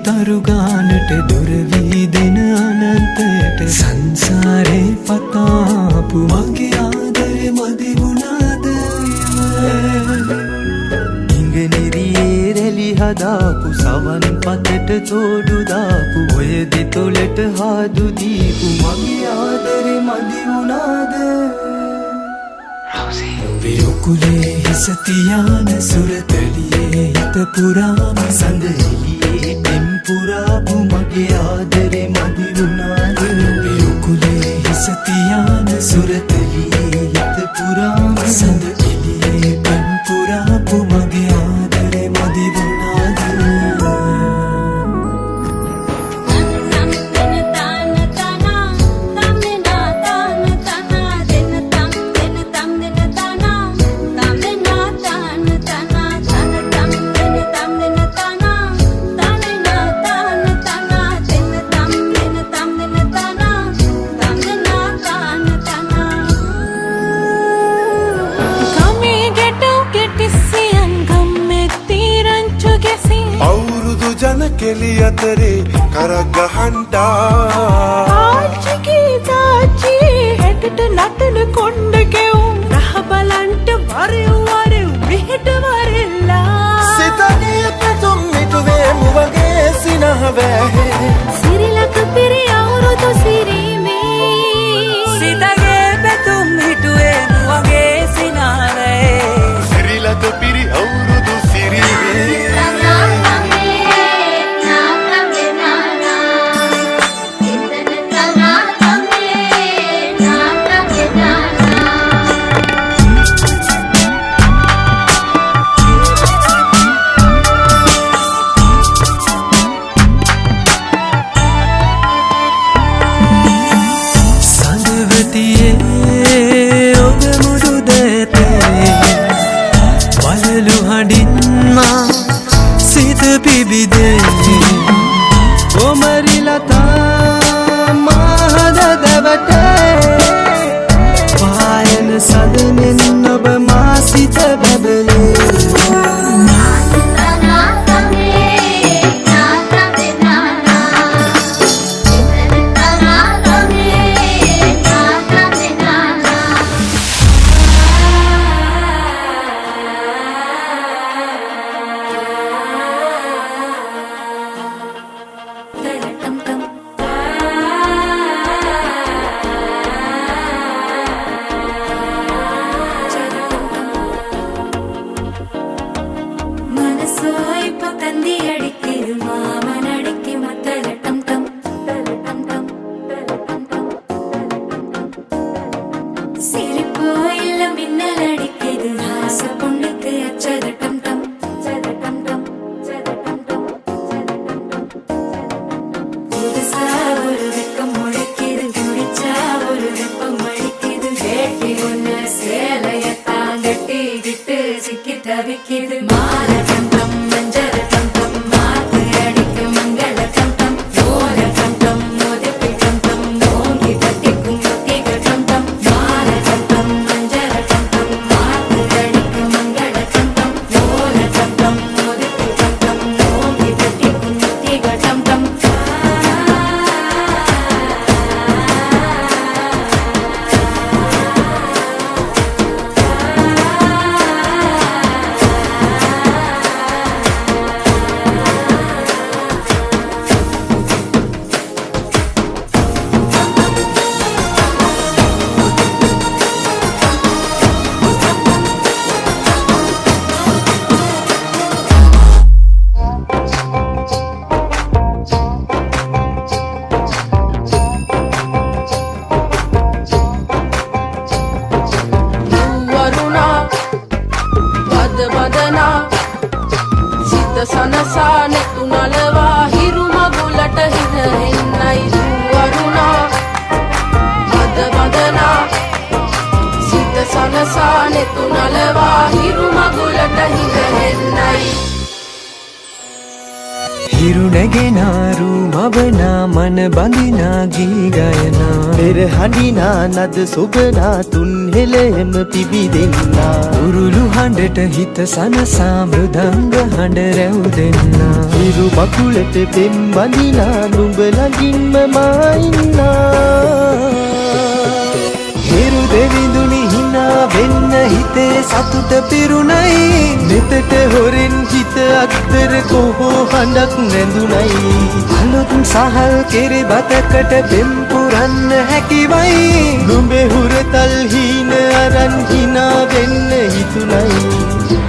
තරුගානට දුරවී දෙන අනන්තයට සංසාරේ පතාපු මගේ ආදරේ මදි වුණාද ඉංගනිරියේ රැලි හදාපු සවන් පතට තෝඩු දාපු ඔය දෙතොලට හාදු දීපු මගේ ආදරේ මදි වුණාද විරුකුලේ හිස තියාන සුරතලියේ හිත පුරාම සඳ එළියේ පෙම් පුරාපු මගේ ආදරේ මදි වුණාද විරුකුලේ හිස තියාන සුරතලියේ හිත පුරාම සඳ එළියේ පෙම් පුරාපු මගේ ආදරේ මදි වුණාද කෙලි අතරේ කරක් ගහන්ඩා ආච්චිගේ තාච්චි හැටට නටන කොණ්ඩ ගෙවුම් රහ බලන්ට වරෙව් මෙහෙට වරෙල්ලා සිතගේ පැතුම් මිටුවේ මුවගේ සිනහ වැහේ සිරිලක පිරි අවුරුදු සිරීමේ සිතගේ පැතුම් හිටුවේ මුවගේ සිනාවේ සිරිලක පිරි අවුරුදු සිරීමේ හිඟ හිරුනැගෙනාරු මවනා මන බඳිනා ගී ගයනා පෙරහඬිනා නද සොබනා තුන් හෙළෙම පිබිදෙන්නා උරුළු හඬට හිත සනසා මෘදංග හඬ රැව් දෙන්නා හිරු මකුලට පෙම් බඳිනා නුඹ ළඟින්ම මා ඉන්නා හිරු දෙවිඳුනි හිනා වෙන්න හිතේ සතුට පිරුණයි නෙතට හොරෙන් හිත අත්තර කොහෝ හඬක් නැඳුනයි අලුත් සහල් කෙරි බතකට පෙම් පුරන්න හැකිවයි නුඹේ හුරතල් හීන අරන් හිනා වෙන්න හිතුනයි